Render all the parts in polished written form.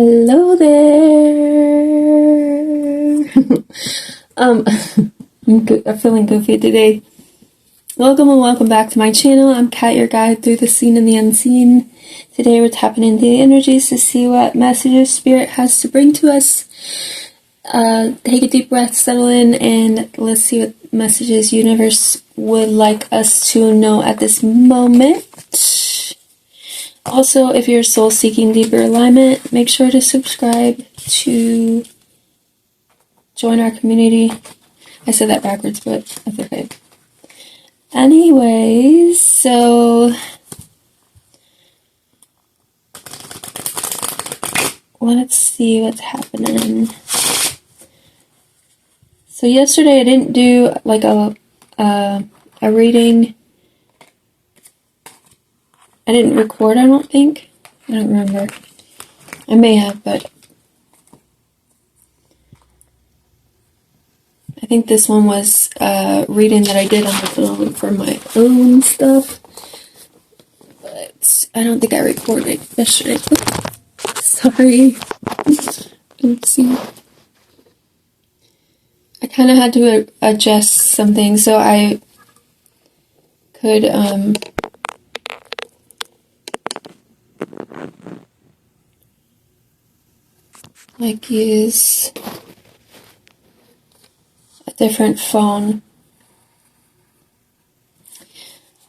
Hello there. I'm feeling goofy today. Welcome and welcome back to my channel. I'm Kat, your guide through the seen and the unseen. Today we're tapping into the energies to see what messages Spirit has to bring to us. Take a deep breath, settle in, and let's see what messages Universe would like us to know at this moment. Also, if you're soul seeking deeper alignment, make sure to subscribe to join our community. I said that backwards, but that's okay. Anyways, so let's see what's happening. So yesterday I didn't do like a reading. I didn't record, I don't think. I don't remember. I may have, but I think this one was a reading that I did on the phone for my own stuff. But I don't think I recorded yesterday. Sorry. Oopsie. I kind of had to adjust something so I could, like use a different phone.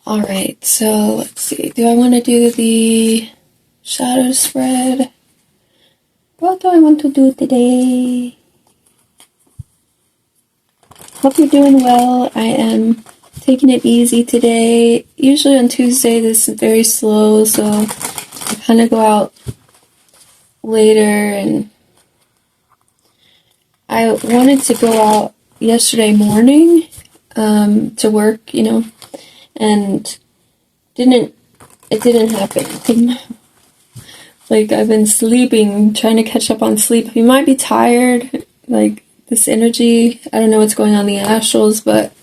Alright, so let's see. Do I want to do the shadow spread? What do I want to do today? Hope you're doing well. I am taking it easy today. Usually on Tuesday this is very slow, so I kind of go out later, and I wanted to go out yesterday morning to work, and it didn't happen. Like, I've been sleeping, trying to catch up on sleep. You might be tired, like this energy, I don't know what's going on in the astrals, but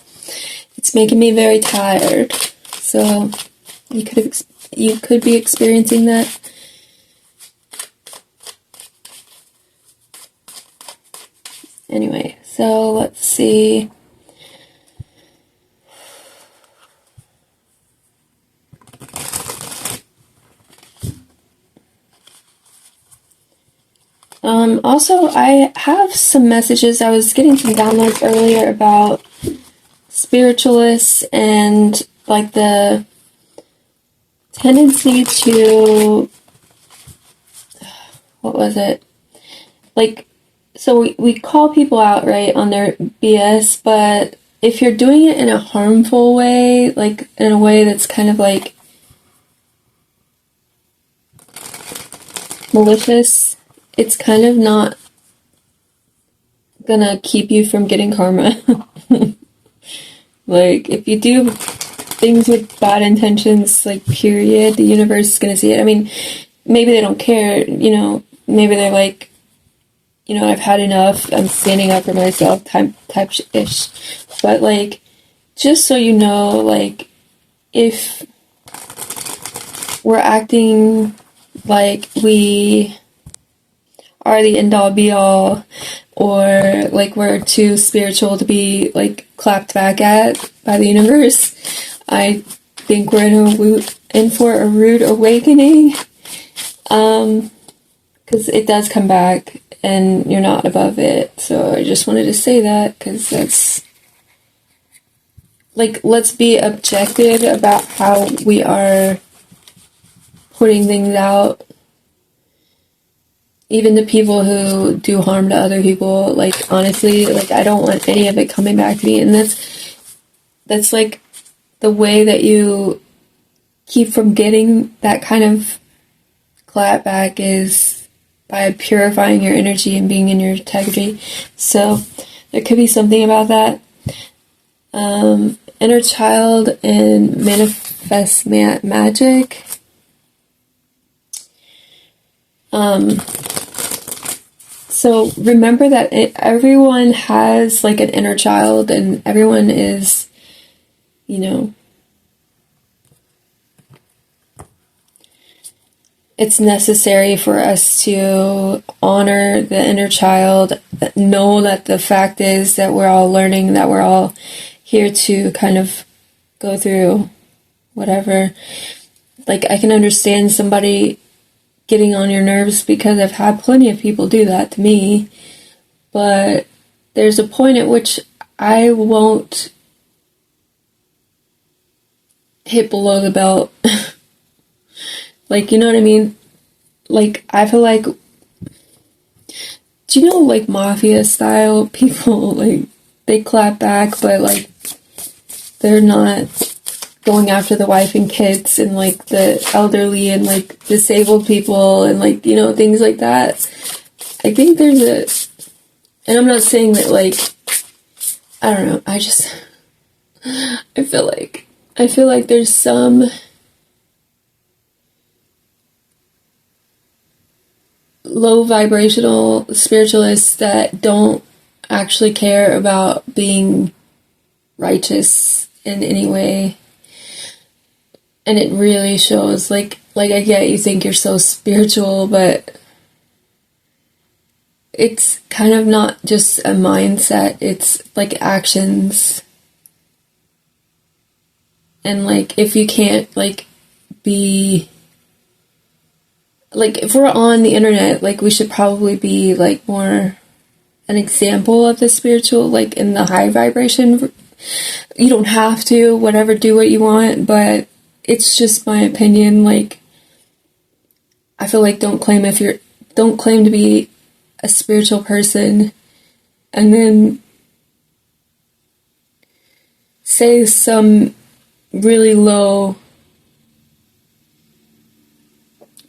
it's making me very tired. So you could be experiencing that. Anyway, so let's see. Also, I have some messages. I was getting some downloads earlier about spiritualists and like the tendency to, what was it? Like, so we call people out, right, on their BS, but if you're doing it in a harmful way, like in a way that's kind of like malicious, it's kind of not gonna keep you from getting karma. Like, if you do things with bad intentions, like, period, the universe is gonna see it. I mean, maybe they don't care, maybe they're like, I've had enough, I'm standing up for myself, type-ish. But, like, just so you know, like, if we're acting like we are the end-all be-all, or like we're too spiritual to be like clapped back at by the universe, I think we're in for a rude awakening, because it does come back and you're not above it. So I just wanted to say that, because that's like, let's be objective about how we are putting things out. Even the people who do harm to other people, like, honestly, like, I don't want any of it coming back to me. And that's like the way that you keep from getting that kind of clap back is by purifying your energy and being in your integrity. So there could be something about that. Inner child and manifest magic. So remember that everyone has like an inner child, and everyone is, it's necessary for us to honor the inner child, know that the fact is that we're all learning, that we're all here to kind of go through whatever. Like, I can understand somebody getting on your nerves because I've had plenty of people do that to me, but there's a point at which I won't hit below the belt. Like, you know what I mean? Like, I feel like, do you know, like, mafia style people, like, they clap back, but, like, they're not going after the wife and kids and, like, the elderly and, like, disabled people and, like, you know, things like that. I think there's and I'm not saying that, like, I don't know, I feel like there's some low vibrational spiritualists that don't actually care about being righteous in any way. And it really shows. Like I get you think you're so spiritual, but it's kind of not just a mindset, it's like actions. And like, if you can't like be, like, if we're on the internet, like, we should probably be like more an example of the spiritual, like in the high vibration. You don't have to, whatever, do what you want, but it's just my opinion. Like, I feel like don't claim to be a spiritual person and then say some really low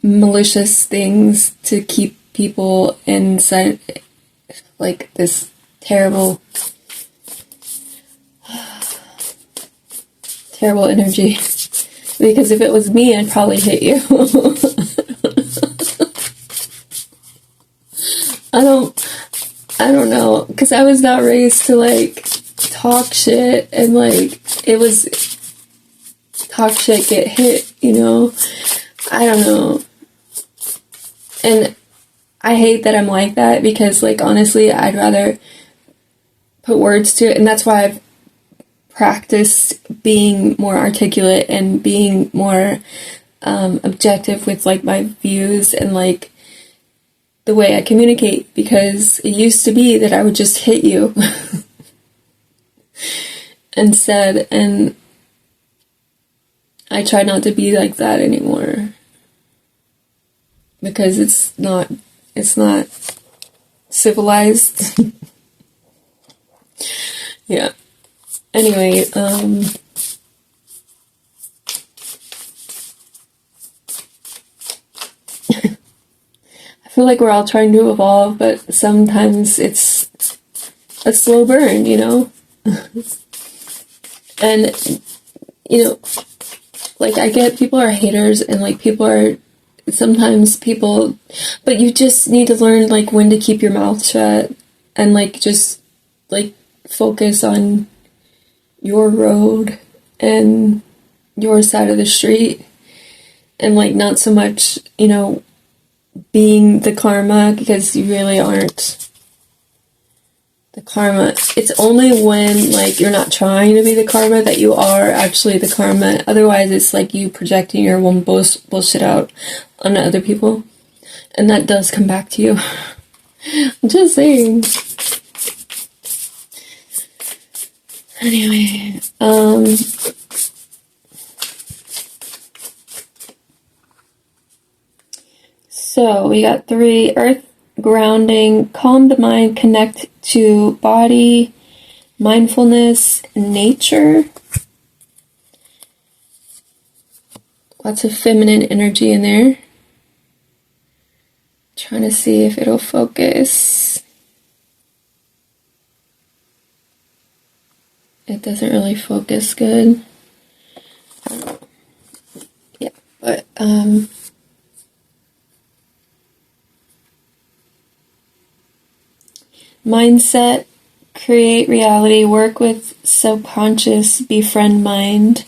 malicious things to keep people inside, like, this terrible energy. Because if it was me, I'd probably hit you. I don't know, because I was not raised to, like, talk shit, and, like, it was talk shit, get hit, you know? I don't know. And I hate that I'm like that, because, like, honestly, I'd rather put words to it, and that's why I've practiced being more articulate and being more objective with, like, my views and, like, the way I communicate, because it used to be that I would just hit you instead, and I try not to be like that anymore, because it's not civilized. Yeah. Anyway, I feel like we're all trying to evolve, but sometimes it's a slow burn, you know? And, you know, like, I get people are haters, and, like, sometimes people, but you just need to learn, like, when to keep your mouth shut, and, like, just, like, focus on your road and your side of the street, and, like, not so much, you know, being the karma, because you really aren't the karma. It's only when, like, you're not trying to be the karma that you are actually the karma. Otherwise, it's like you projecting your own bullshit out on other people, and that does come back to you. I'm just saying. Anyway, so we got 3: earth grounding, calm the mind, connect to body, mindfulness, nature. Lots of feminine energy in there. Trying to see if it'll focus. It doesn't really focus good. Yeah, but mindset, create reality, work with subconscious, befriend mind.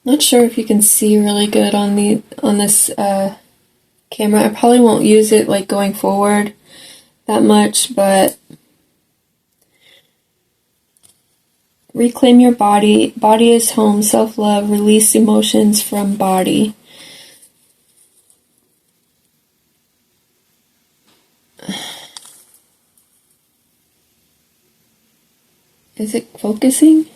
Not sure if you can see really good on this camera. I probably won't use it like going forward that much, but reclaim your body. Body is home. Self-love. Release emotions from body. Is it focusing?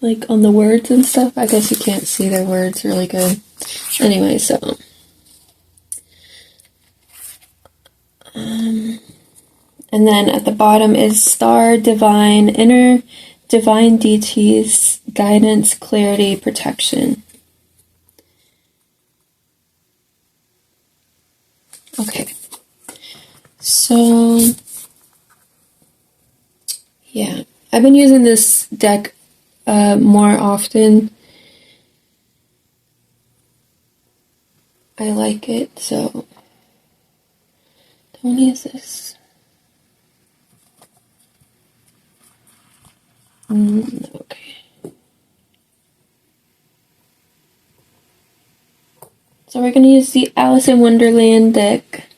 Like on the words and stuff? I guess you can't see their words really good. Anyway, so and then at the bottom is star, divine, inner divine deities, guidance, clarity, protection. Okay. So yeah, I've been using this deck more often. I like it, so don't use this. Okay. So we're going to use the Alice in Wonderland deck.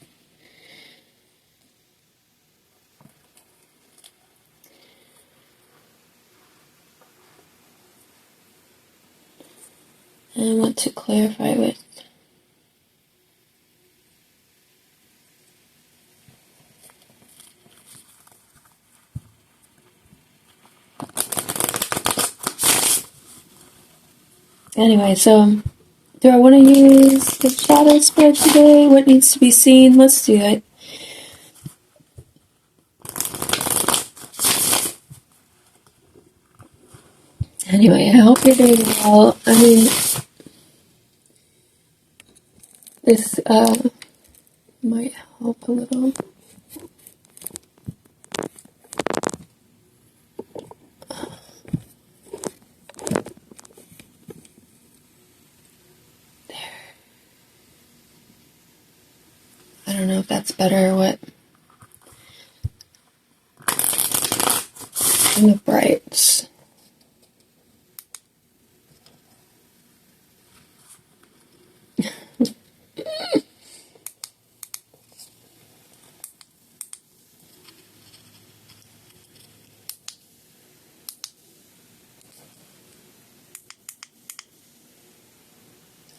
And I want to clarify with anyway, so do I want to use the shadow spread today? What needs to be seen? Let's do it. Anyway, I hope you're doing well. I mean, this might help a little. I don't know if that's better or what. And the brights.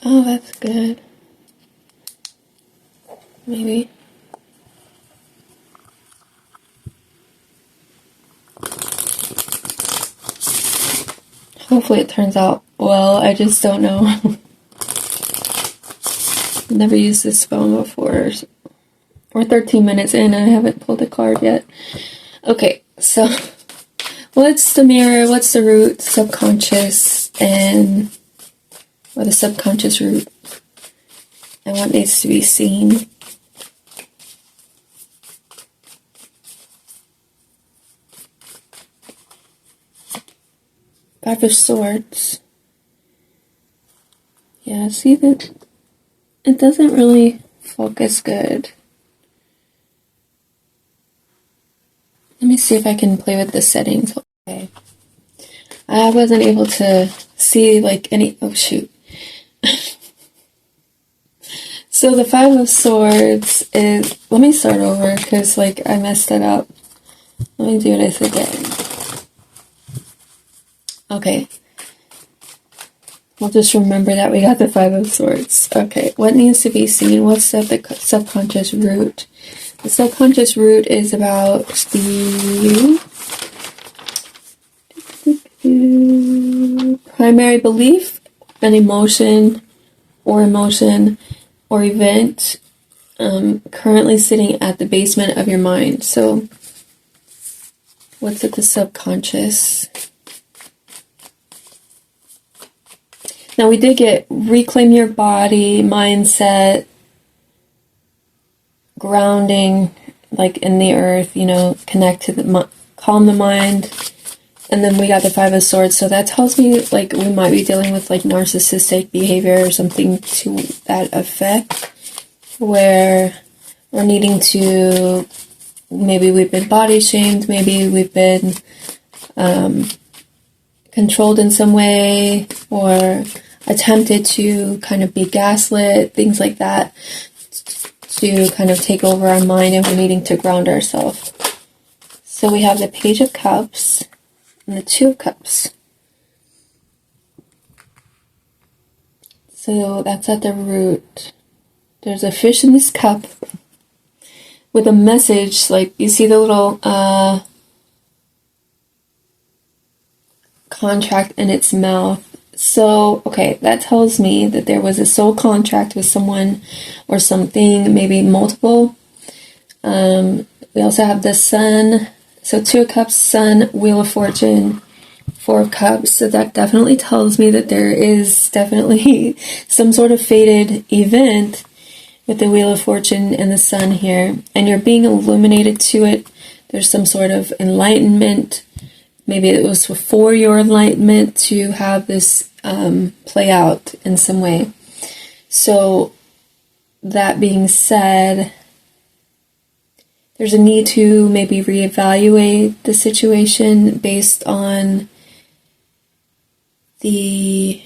Oh, that's good. Maybe. Hopefully it turns out well. I just don't know. Never used this phone before. We're 13 minutes in and I haven't pulled a card yet. Okay, so what's the mirror? What's the root? Subconscious or the subconscious root? And what needs to be seen? Five of Swords. Yeah, see that it doesn't really focus good. Let me see if I can play with the settings. Okay. I wasn't able to see like any, oh shoot. So the Five of Swords is, let me start over because like I messed it up. Let me do this again. Okay. We'll just remember that we got the Five of Swords. Okay, what needs to be seen? What's the subconscious root? The subconscious root is about the primary belief, an emotion or event currently sitting at the basement of your mind. So what's at the subconscious? Now we did get reclaim your body, mindset, grounding, like in the earth, you know, connect to the calm the mind. And then we got the Five of Swords, so that tells me like we might be dealing with like narcissistic behavior or something to that effect, where we're needing to, maybe we've been body shamed, maybe we've been, controlled in some way or attempted to kind of be gaslit, things like that, to kind of take over our mind, and we're needing to ground ourselves. So we have the Page of Cups and the Two of Cups. So that's at the root. There's a fish in this cup with a message, like you see the little contract in its mouth. So, okay, that tells me that there was a soul contract with someone or something, maybe multiple. We also have the Sun. So Two of Cups, Sun, Wheel of Fortune, Four of Cups. So that definitely tells me that there is definitely some sort of fated event with the Wheel of Fortune and the Sun here. And you're being illuminated to it. There's some sort of enlightenment. Maybe it was for your enlightenment to have this play out in some way. So that being said, there's a need to maybe reevaluate the situation based on the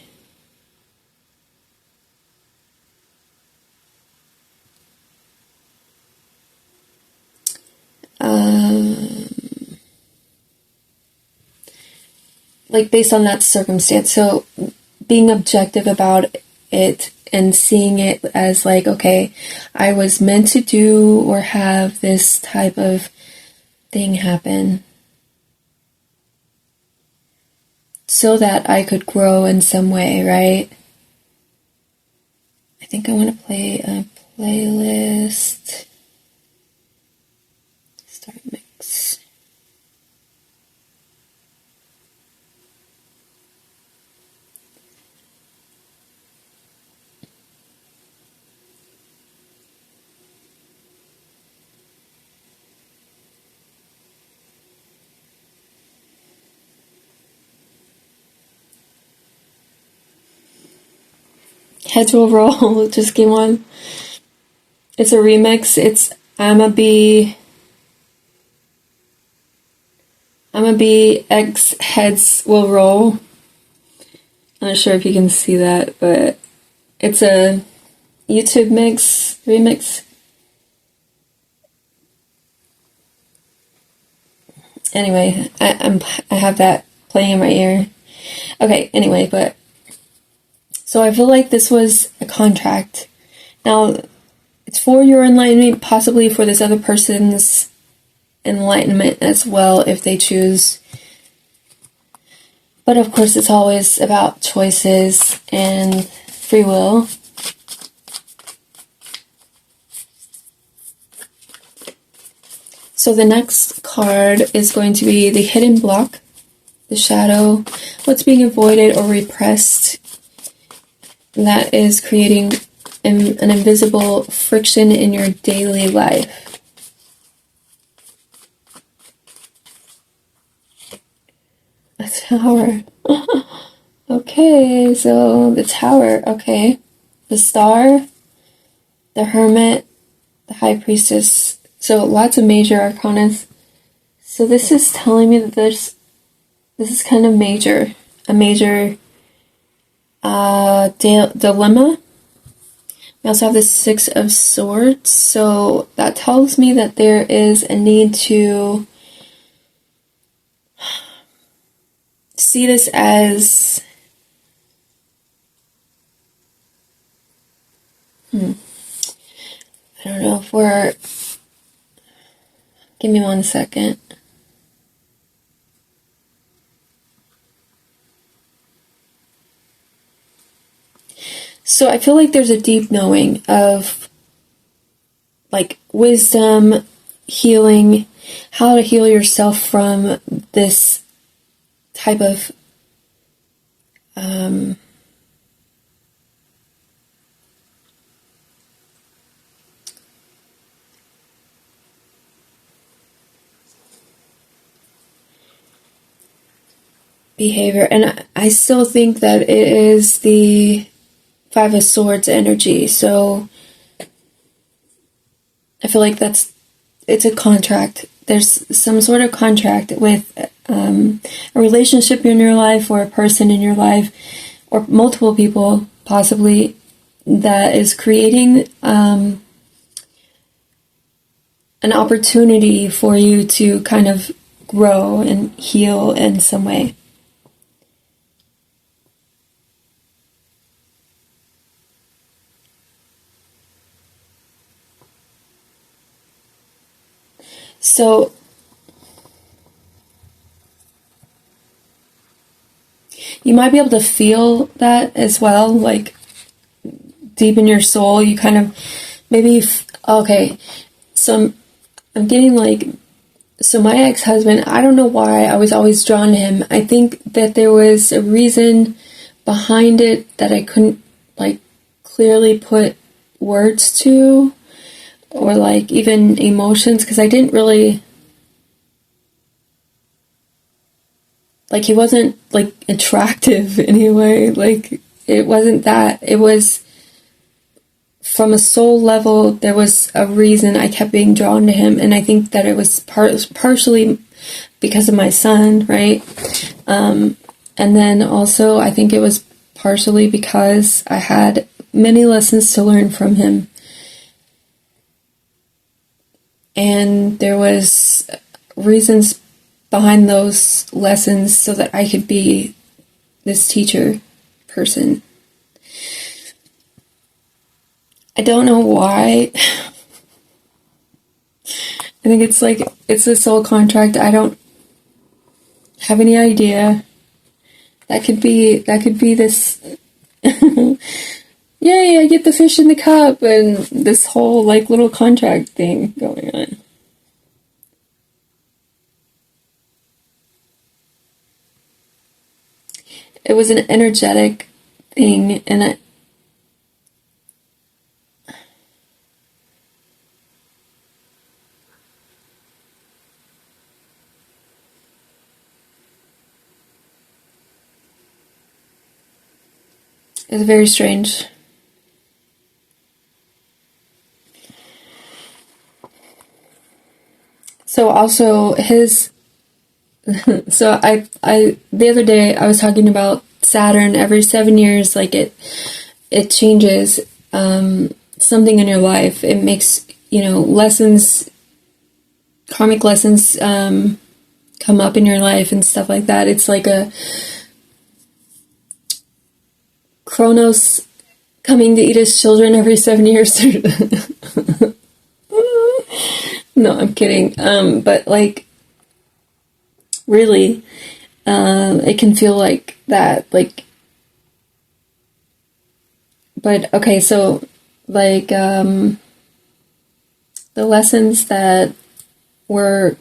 like based on that circumstance. So being objective about it and seeing it as like, okay, I was meant to do or have this type of thing happen so that I could grow in some way, right? I think I want to play a playlist. Start mix. Heads will roll, just came on. It's a remix. It's I'ma be X Heads Will Roll. I'm not sure if you can see that, but it's a YouTube remix. Anyway, I have that playing in my ear. Okay, anyway, but so I feel like this was a contract. Now, it's for your enlightenment, possibly for this other person's enlightenment as well, if they choose. But of course, it's always about choices and free will. So the next card is going to be the hidden block, the shadow, what's being avoided or repressed. That is creating an invisible friction in your daily life. A tower. Okay, so the tower, okay. The star, the hermit, the high priestess. So lots of major arcanas. So this is telling me that this is kind of major. A major dilemma. We also have the Six of Swords, so that tells me that there is a need to see this as I don't know if we're, give me 1 second. So I feel like there's a deep knowing of like wisdom, healing, how to heal yourself from this type of behavior. And I still think that it is the Five of Swords energy. So I feel like it's a contract. There's some sort of contract with a relationship in your life or a person in your life or multiple people possibly that is creating an opportunity for you to kind of grow and heal in some way. So you might be able to feel that as well, like deep in your soul. You kind of maybe, okay, so I'm getting like, so my ex-husband, I don't know why I was always drawn to him. I think that there was a reason behind it that I couldn't like clearly put words to, or like even emotions, because I didn't really, like, he wasn't like attractive anyway. Like, it wasn't that. It was from a soul level, there was a reason I kept being drawn to him, and I think that it was partially because of my son, right? And then also I think it was partially because I had many lessons to learn from him. And there was reasons behind those lessons so that I could be this teacher person. I don't know why. I think it's like, it's a soul contract. I don't have any idea. That could be this, yay, I get the fish in the cup, and this whole like little contract thing going on. It was an energetic thing, and it's very strange. So also his, so I the other day I was talking about Saturn. Every 7 years, like it changes something in your life. It makes, lessons, karmic lessons come up in your life and stuff like that. It's like a Kronos coming to eat his children every 7 years. No, I'm kidding. But like, really, it can feel like that. Like, but okay, so like, the lessons that were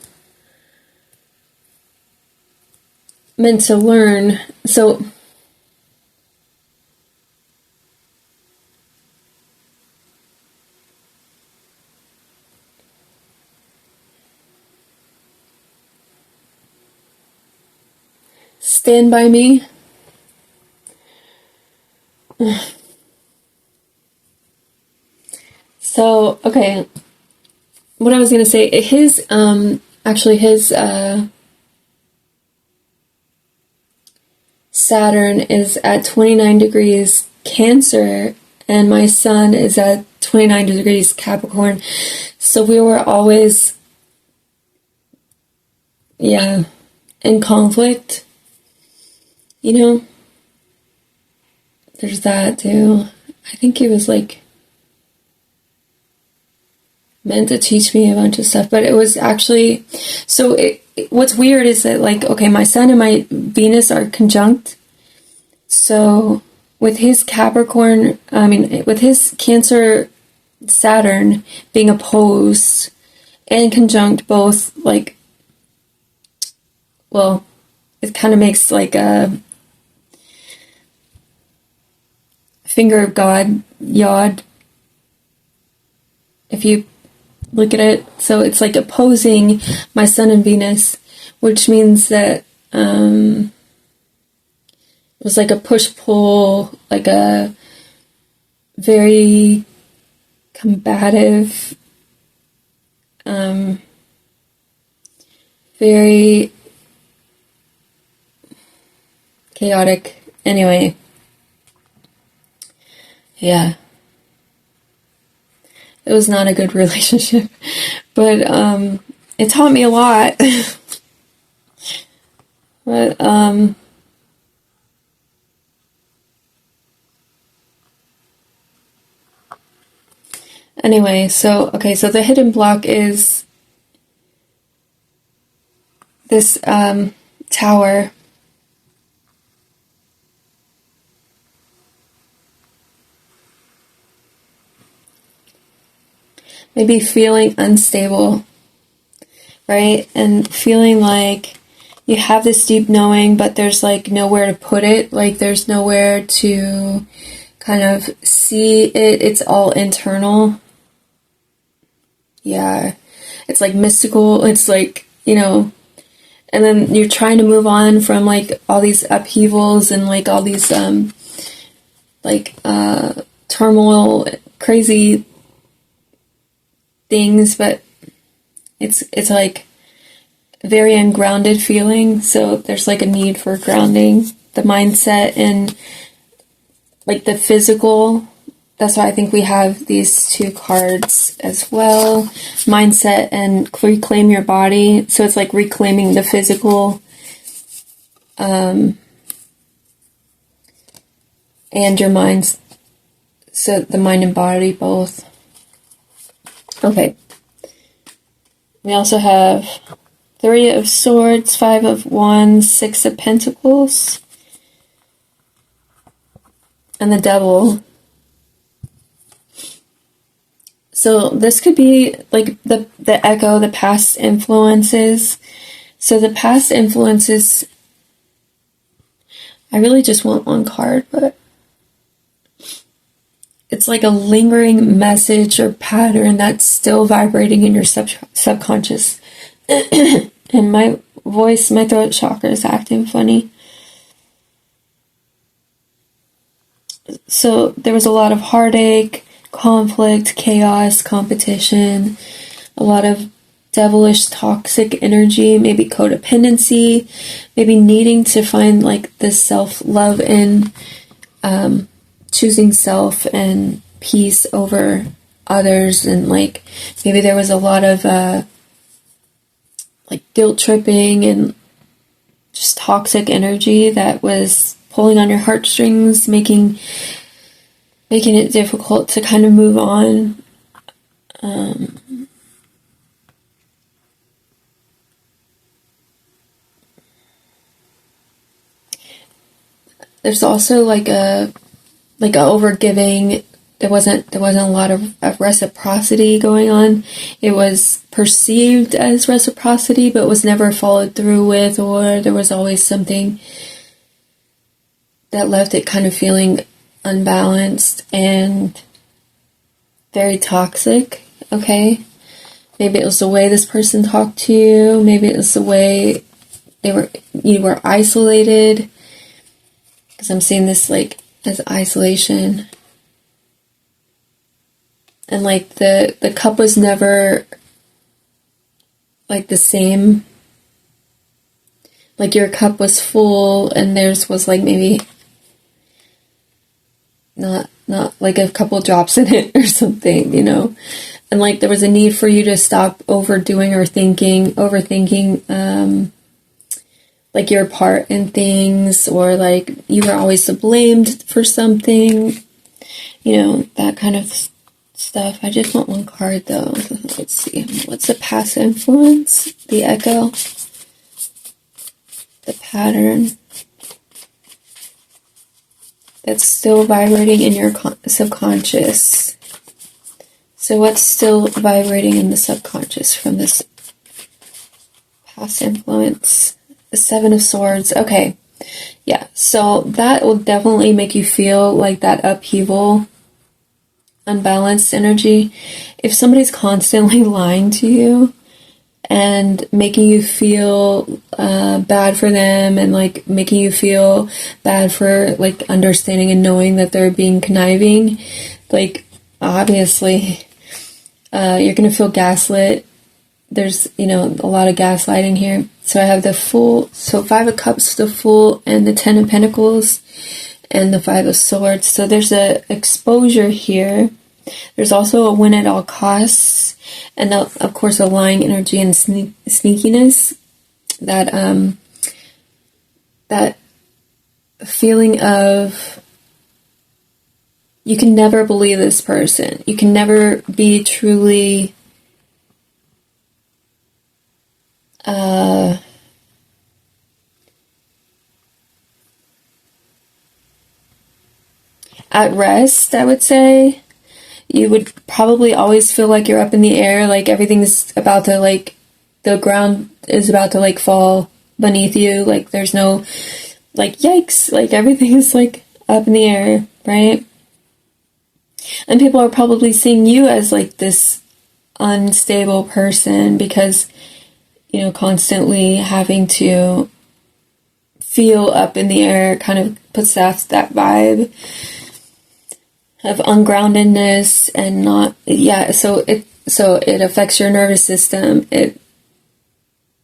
meant to learn. So stand by me. So, okay, what I was going to say, his, actually his, Saturn is at 29 degrees Cancer, and my sun is at 29 degrees Capricorn. So we were always, in conflict, There's that too. I think he was like meant to teach me a bunch of stuff, but it was actually, so what's weird is that, like, okay, my sun and my Venus are conjunct. So with his Capricorn, with his Cancer Saturn being opposed and conjunct both, like, well, it kind of makes like a finger of God, Yod, if you look at it. So it's like opposing my sun and Venus, which means that it was like a push-pull, like a very combative, very chaotic. Anyway, yeah. It was not a good relationship, but it taught me a lot. But anyway, so the hidden block is this tower. Maybe feeling unstable, right? And feeling like you have this deep knowing, but there's like nowhere to put it. Like there's nowhere to kind of see it. It's all internal. Yeah. It's like mystical. It's like, and then you're trying to move on from like all these upheavals and like all these turmoil, crazy things, but it's like very ungrounded feeling. So there's like a need for grounding the mindset and like the physical. That's why I think we have these two cards as well, mindset and reclaim your body. So it's like reclaiming the physical and your mind. So the mind and body both. Okay. We also have 3 of Swords, 5 of Wands, 6 of Pentacles, and the Devil. So this could be like the echo, the past influences. So the past influences, I really just want one card, but it's like a lingering message or pattern that's still vibrating in your subconscious. And my voice, my throat chakra is acting funny. So there was a lot of heartache, conflict, chaos, competition, a lot of devilish toxic energy, maybe codependency, maybe needing to find like this self-love in choosing self and peace over others, and like maybe there was a lot of like guilt tripping and just toxic energy that was pulling on your heartstrings, making it difficult to kind of move on. There's also like a overgiving. There wasn't a lot of reciprocity going on. It was perceived as reciprocity, but was never followed through with, or there was always something that left it kind of feeling unbalanced and very toxic. Okay, maybe it was the way this person talked to you. Maybe it was the way you were isolated. Because I'm seeing this like as isolation. And like the cup was never like the same. Like your cup was full and theirs was like maybe not like a couple drops in it or something, And like there was a need for you to stop overdoing or overthinking like your part in things, or like you were always blamed for something, that kind of stuff. I just want one card though. Let's see. What's the past influence? The echo. The pattern. That's still vibrating in your subconscious. So what's still vibrating in the subconscious from this past influence? The 7 of Swords. Okay. Yeah. So that will definitely make you feel like that upheaval, unbalanced energy. If somebody's constantly lying to you and making you feel bad for them, and like making you feel bad for like understanding and knowing that they're being conniving, like obviously you're going to feel gaslit. there's, a lot of gaslighting here. So I have the Fool, so 5 of Cups, the Fool, and the 10 of Pentacles, and the 5 of Swords. So there's a exposure here. There's also a win at all costs, and of course a lying energy and sneakiness. That feeling of you can never believe this person. You can never be truly at rest, I would say. You would probably always feel like you're up in the air, like everything's about to, like, the ground is about to, like, fall beneath you. Like, there's no, like, yikes. Like, everything is, like, up in the air, right? And people are probably seeing you as, like, this unstable person because, constantly having to feel up in the air kind of puts that vibe of ungroundedness and not, so it affects your nervous system.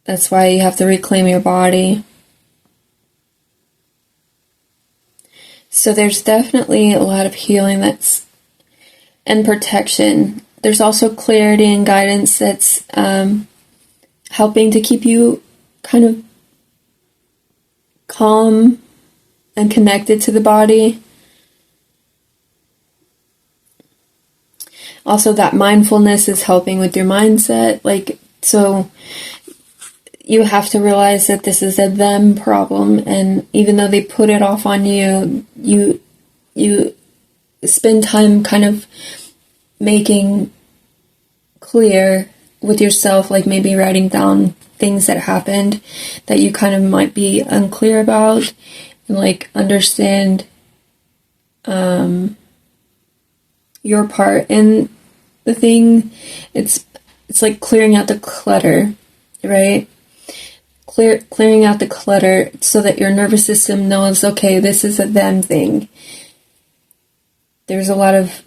That's why you have to reclaim your body. So there's definitely a lot of healing and protection. There's also clarity and guidance that's helping to keep you kind of calm and connected to the body. Also, that mindfulness is helping with your mindset. Like, so you have to realize that this is a them problem, and even though they put it off on you, you spend time kind of making clear with yourself, like maybe writing down things that happened that you kind of might be unclear about, and like understand your part in the thing. It's like clearing out the clutter, right? Clearing out the clutter so that your nervous system knows, okay, this is a them thing. There's a lot of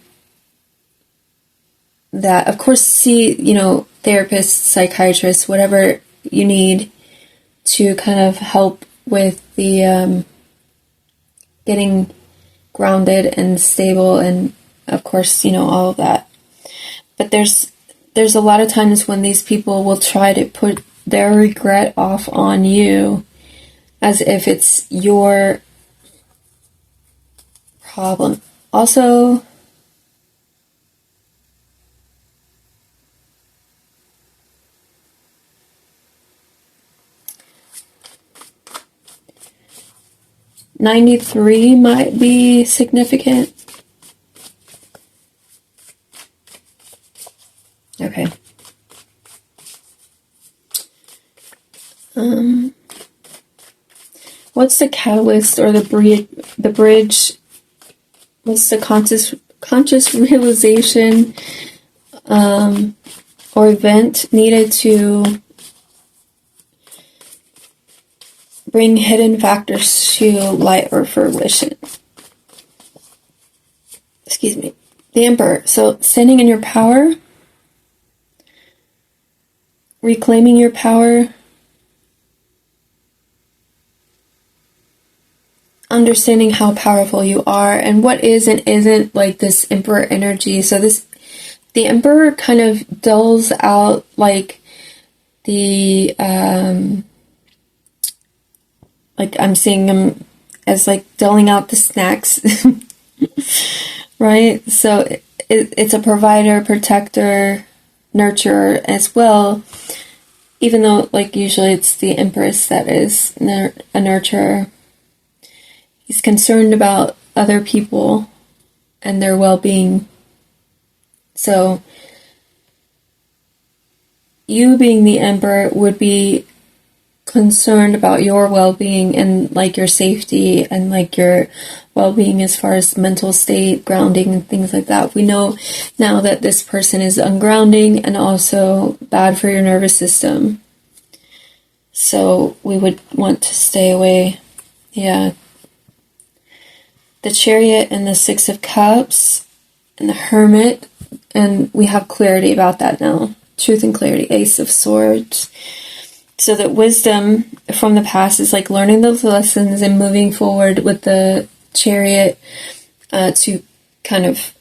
that. Of course, see, therapists, psychiatrists, whatever you need to kind of help with the getting grounded and stable, and of course, all of that. But there's a lot of times when these people will try to put their regret off on you as if it's your problem. Also, $93 might be significant. Okay. What's the catalyst or the bridge? What's the conscious realization or event needed to bring hidden factors to light or fruition? Excuse me. The Emperor. So standing in your power, reclaiming your power, understanding how powerful you are and what is and isn't, like this Emperor energy. So the Emperor kind of dulls out like the like I'm seeing him as like dulling out the snacks. Right? So it's a provider, protector, nurturer as well, even though like usually it's the Empress that is a nurturer. He's concerned about other people and their well-being. So you being the Emperor would be concerned about your well-being and like your safety and like your well-being as far as mental state, grounding, and things like that. We know now that this person is ungrounding and also bad for your nervous system. So we would want to stay away. Yeah. The Chariot and the Six of Cups and the Hermit, and we have clarity about that now truth and clarity, Ace of Swords. So that wisdom from the past is like learning those lessons and moving forward with the Chariot to kind of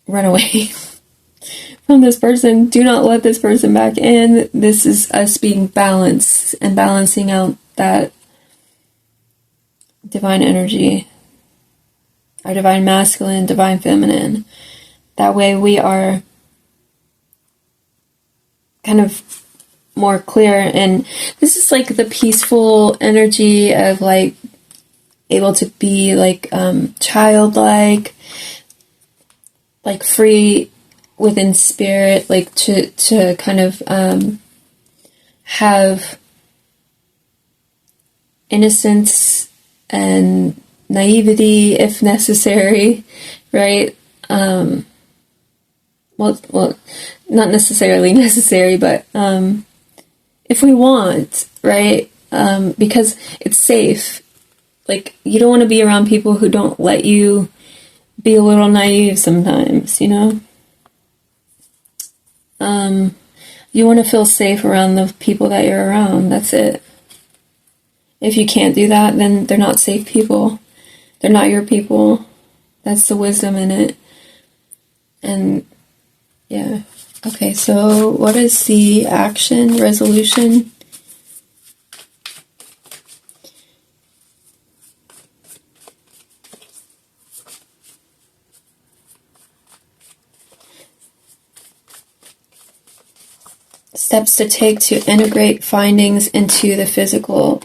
run away from this person. Do not let this person back in. This is us being balanced and balancing out that divine energy, our divine masculine, divine feminine. That way we are kind of more clear, and this is like the peaceful energy of like able to be like childlike, like free within spirit, like to kind of have innocence and naivety if necessary, right? Well, not necessarily necessary, but if we want, right? Because it's safe. Like, you don't want to be around people who don't let you be a little naive sometimes, you know? You want to feel safe around the people that you're around. That's it. If you can't do that, then they're not safe people. They're not your people. That's the wisdom in it. And yeah. Okay, so what is the action resolution? Steps to take to integrate findings into the physical.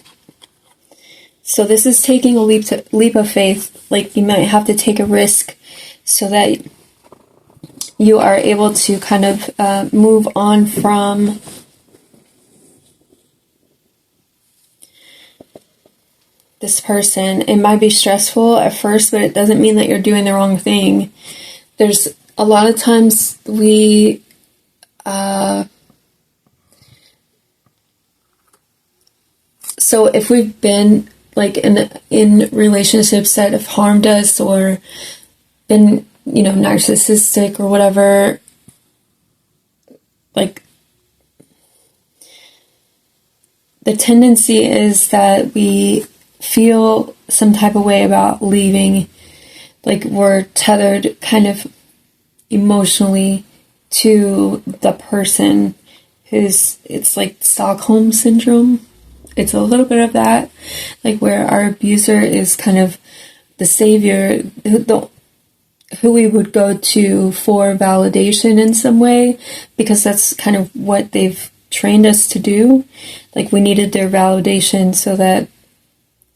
So this is taking a leap of faith. Like, you might have to take a risk so that you are able to kind of move on from this person. It might be stressful at first, but it doesn't mean that you're doing the wrong thing. There's a lot of times we so if we've been like in relationships that have harmed us or been, you know, narcissistic or whatever, like, the tendency is that we feel some type of way about leaving. Like, we're tethered kind of emotionally to the person it's like Stockholm syndrome. It's a little bit of that, like where our abuser is kind of the savior, who we would go to for validation in some way, because that's kind of what they've trained us to do. Like, we needed their validation so that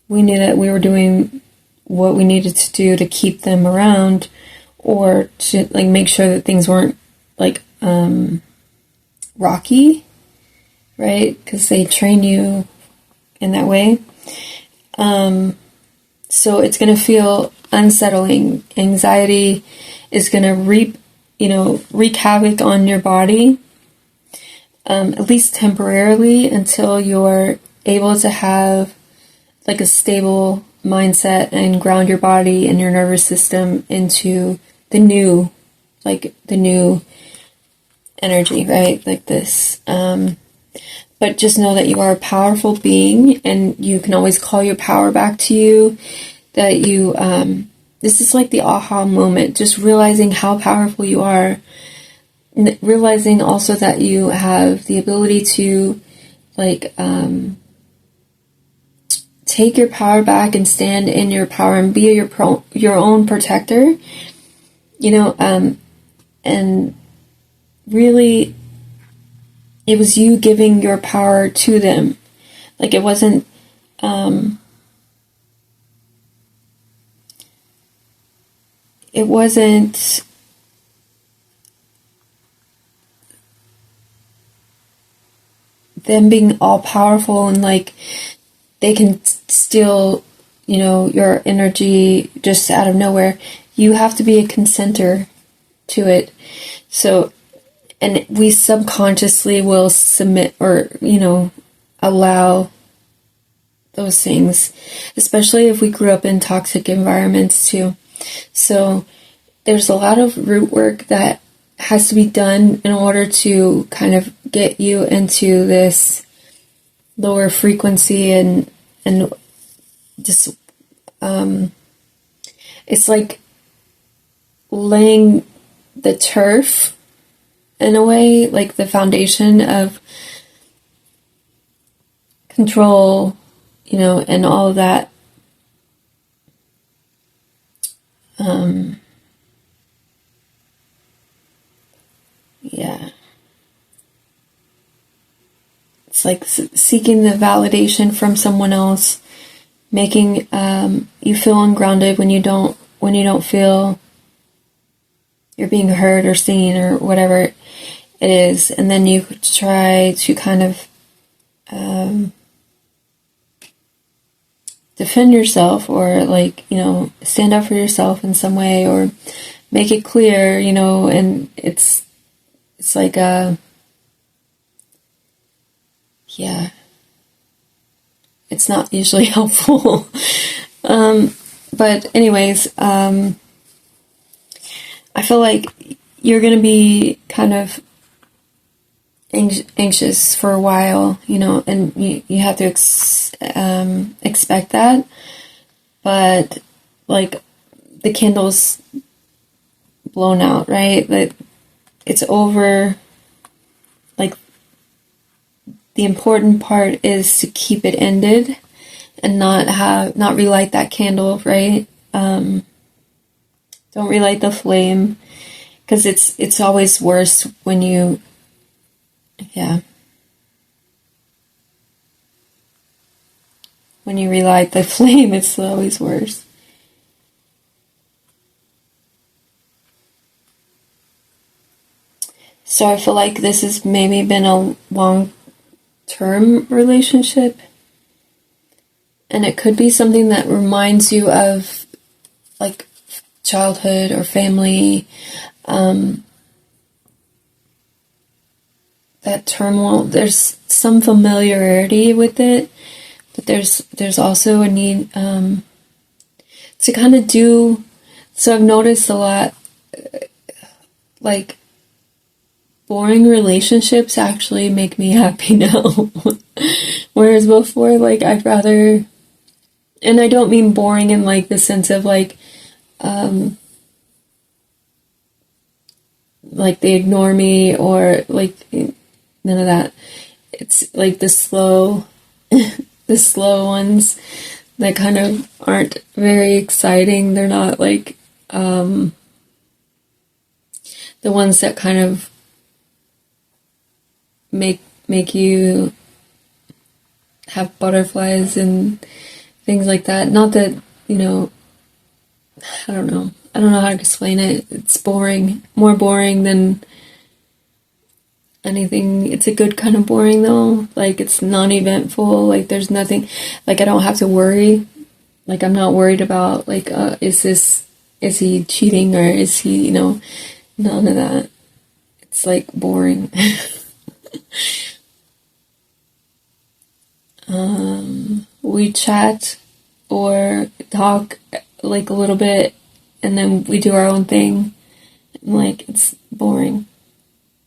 we knew that we were doing what we needed to do to keep them around, or to like make sure that things weren't like rocky, right? Because they train you in that way. So it's going to feel unsettling. Anxiety is going to wreak havoc on your body, at least temporarily, until you're able to have like a stable mindset and ground your body and your nervous system into the new energy, right? Like this. But just know that you are a powerful being, and you can always call your power back to you. That you, this is like the aha moment, just realizing how powerful you are. Realizing also that you have the ability to, like, take your power back and stand in your power and be your own protector. You know, and really, it was you giving your power to them. Like, it wasn't, them being all powerful and like they can steal, you know, your energy just out of nowhere. You have to be a consenter to it. So, and we subconsciously will submit or, you know, allow those things, especially if we grew up in toxic environments too. So there's a lot of root work that has to be done in order to kind of get you into this lower frequency, and just it's like laying the turf in a way, like the foundation of control, and all of that. Yeah. It's like seeking the validation from someone else, making you feel ungrounded when you don't feel you're being heard or seen or whatever it is, and then you try to kind of defend yourself, or like stand up for yourself in some way, or make it clear, and it's like yeah, it's not usually helpful. But anyways, I feel like you're going to be kind of anxious for a while, and you have to expect that. But like the candle's blown out, right? Like it's over. Like the important part is to keep it ended and not relight that candle, right? Don't relight the flame, because it's always worse when you, when you relight the flame, it's always worse. So I feel like this has maybe been a long-term relationship, and it could be something that reminds you of like childhood or family, that turmoil. There's some familiarity with it, but there's also a need to kind of do. So I've noticed a lot, like boring relationships actually make me happy now. Whereas before, like I'd rather, and I don't mean boring in like the sense of like they ignore me or like none of that. It's like the slow ones that kind of aren't very exciting. They're not like the ones that kind of make you have butterflies and things like that. Not that, I don't know how to explain it. It's boring, more boring than anything. It's a good kind of boring though. Like it's non-eventful. Like there's nothing, like I don't have to worry. Like I'm not worried about like, is he cheating, or is he, none of that. It's like boring. We chat or talk like a little bit, and then we do our own thing. Like it's boring.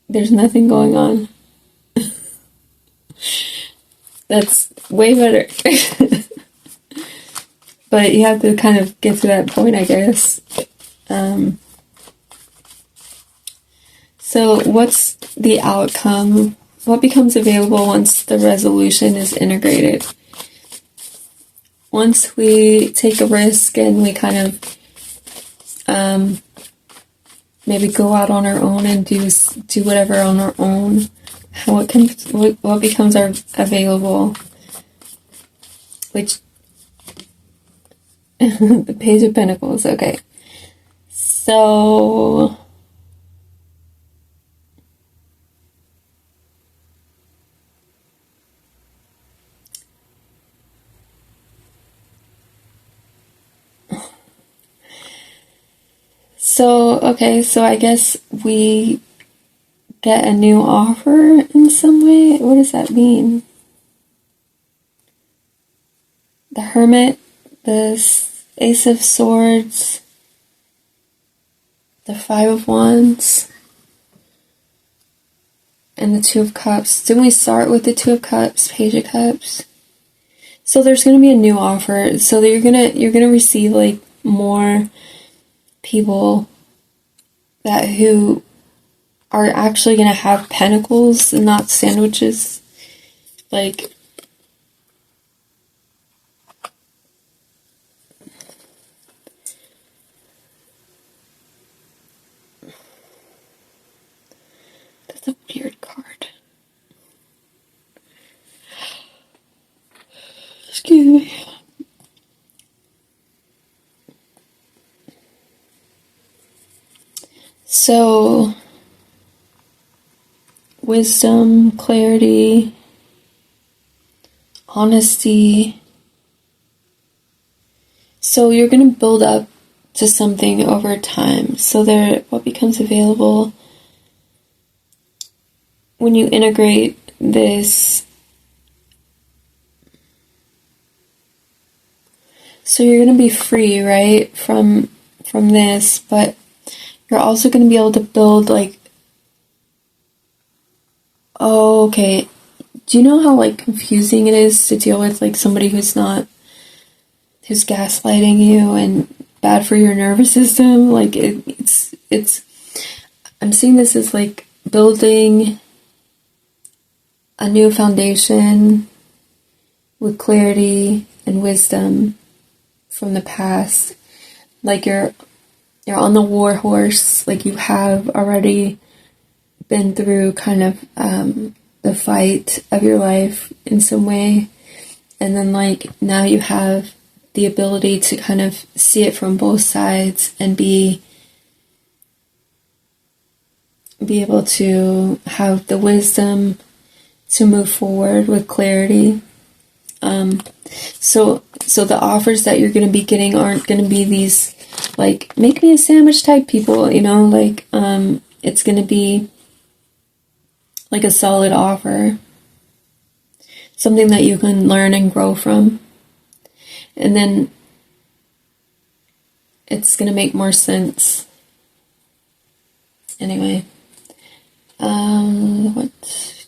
There's nothing going on. That's way better. But you have to kind of get to that point, I guess. So what's the outcome? What becomes available once the resolution is integrated? Once we take a risk and we kind of maybe go out on our own and do whatever on our own, what becomes available? Which the Page of Pentacles. Okay, so. So I guess we get a new offer in some way. What does that mean? The Hermit, the Ace of Swords, the Five of Wands. and the Two of Cups. Didn't we start with the Two of Cups, Page of Cups? So there's going to be a new offer. So that you're gonna receive like more people who are actually going to have pentacles and not sandwiches. Like, that's a weird card. Excuse me. So, wisdom, clarity, honesty. So you're going to build up to something over time. So what becomes available when you integrate this. So you're going to be free, right, from this, but you're also going to be able to build, like, oh, okay, do you know how, like, confusing it is to deal with, like, somebody who's gaslighting you and bad for your nervous system? Like, it's, I'm seeing this as, like, building a new foundation with clarity and wisdom from the past. Like, you're on the war horse, like, you have already been through kind of the fight of your life in some way, and then, like, now you have the ability to kind of see it from both sides and be able to have the wisdom to move forward with clarity. So the offers that you're going to be getting aren't going to be these, like, make me a sandwich type people, you know, like, it's going to be like a solid offer, something that you can learn and grow from, and then it's going to make more sense. Anyway, what's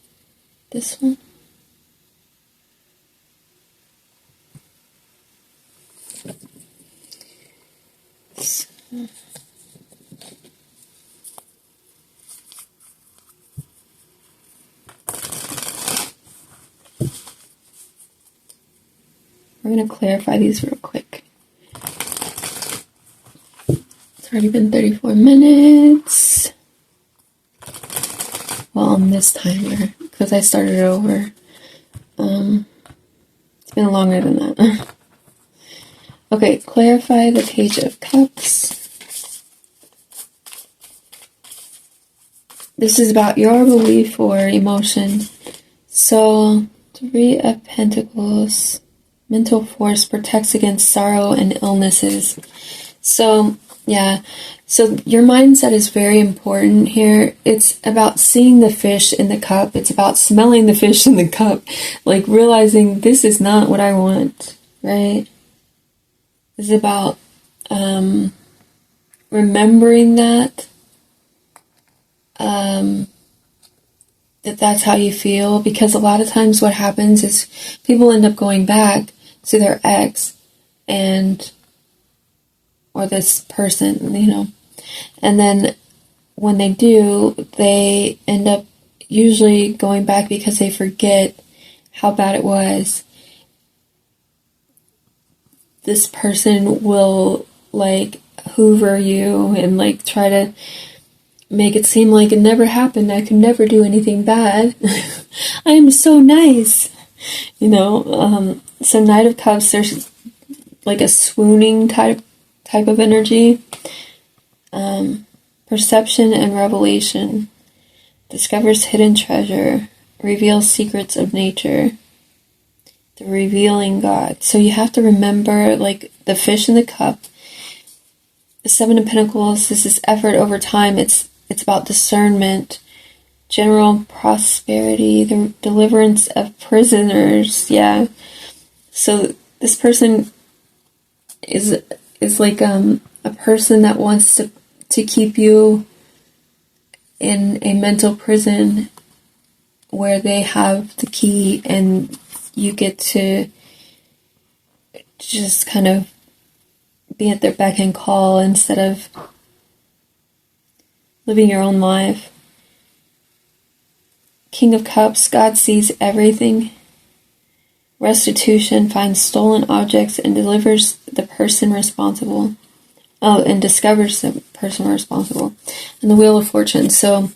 this one? We're going to clarify these real quick. It's already been 34 minutes. Well, on this timer, because I started over. It's been longer than that. Okay, clarify the Page of Cups. This is about your belief or emotion. So, Three of Pentacles. Mental force protects against sorrow and illnesses. So, yeah. So your mindset is very important here. It's about seeing the fish in the cup. It's about smelling the fish in the cup. Like, realizing this is not what I want, right? It's about remembering that. That's how you feel. Because a lot of times what happens is people end up going back to their ex or this person, you know. And then when they do, they end up usually going back because they forget how bad it was. This person will, like, hoover you and, like, try to make it seem like it never happened. I could never do anything bad. I am so nice. You know, so Knight of Cups, there's like a swooning type of energy. Perception and revelation. Discovers hidden treasure. Reveals secrets of nature. The revealing God. So you have to remember, like, the fish in the cup. The Seven of Pentacles, this is effort over time. It's about discernment. General prosperity. The deliverance of prisoners. Yeah. So this person is like a person that wants to keep you in a mental prison where they have the key and you get to just kind of be at their beck and call instead of living your own life. King of Cups, God sees everything. Restitution finds stolen objects and delivers the person responsible. Oh, and discovers the person responsible. And the Wheel of Fortune. So,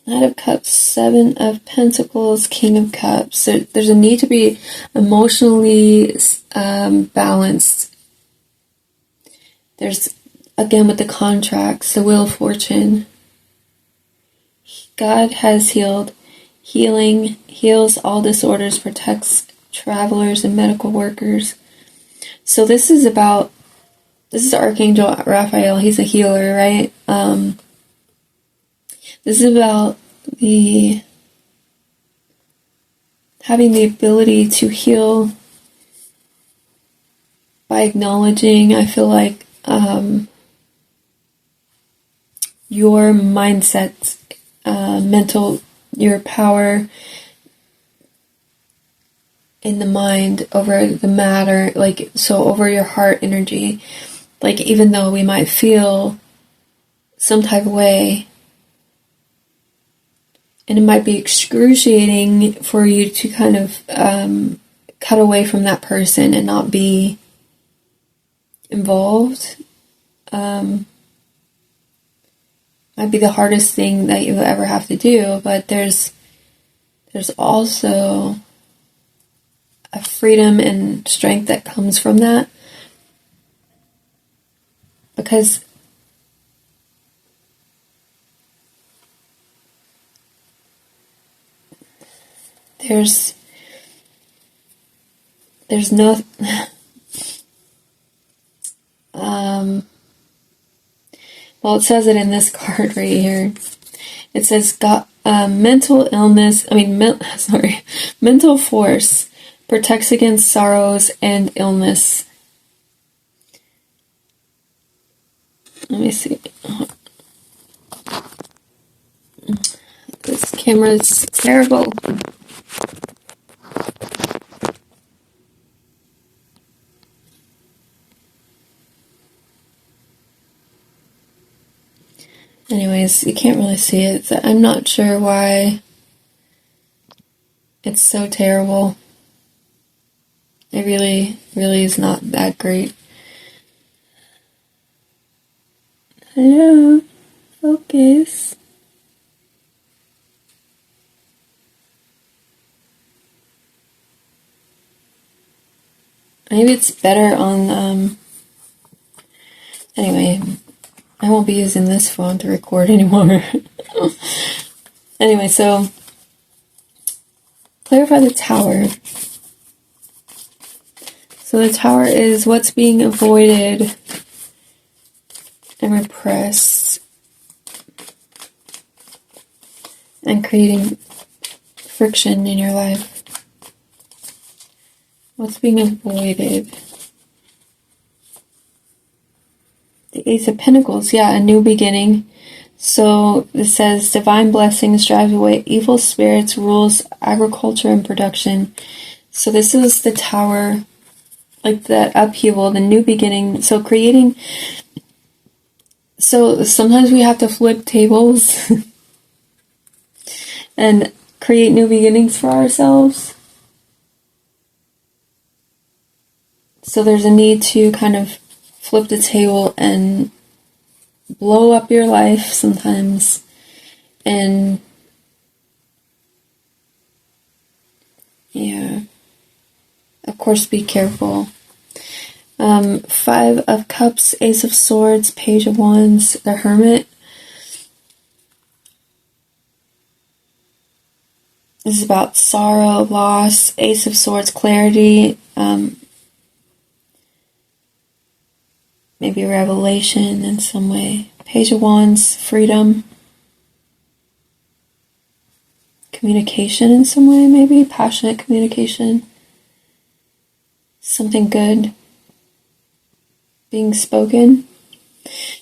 Knight of Cups, Seven of Pentacles, King of Cups. So there's a need to be emotionally balanced. There's, again, with the contracts, the Wheel of Fortune. God has healed. Healing heals all disorders, protects travelers and medical workers. So this is Archangel Raphael. He's a healer, right? This is about having the ability to heal by acknowledging, I feel like, your mindset, mental, your power in the mind over the matter, like, so over your heart energy. Like, even though we might feel some type of way, and it might be excruciating for you to kind of cut away from that person and not be involved, might be the hardest thing that you ever have to do, but there's also a freedom and strength that comes from that, because there's no well, it says it in this card right here. It says mental illness, mental force protects against sorrows and illness. Let me see. This camera is terrible. Anyways, you can't really see it. I'm not sure why it's so terrible. It really, really is not that great. Hello, focus. Maybe it's better on, anyway, I won't be using this phone to record anymore. Anyway, so, clarify the Tower. So the Tower is what's being avoided and repressed and creating friction in your life. What's being avoided? The Ace of Pentacles, yeah, a new beginning. So it says divine blessings drive away evil spirits, rules agriculture and production. So this is the Tower, like that upheaval, the new beginning. So creating, so sometimes we have to flip tables and create new beginnings for ourselves. So there's a need to kind of flip the table and blow up your life sometimes, and yeah, of course, be careful. Five of Cups, Ace of Swords, Page of Wands, the Hermit. This is about sorrow, loss. Ace of Swords, clarity. Maybe revelation in some way. Page of Wands, freedom. Communication in some way, maybe. Passionate communication. Something good being spoken.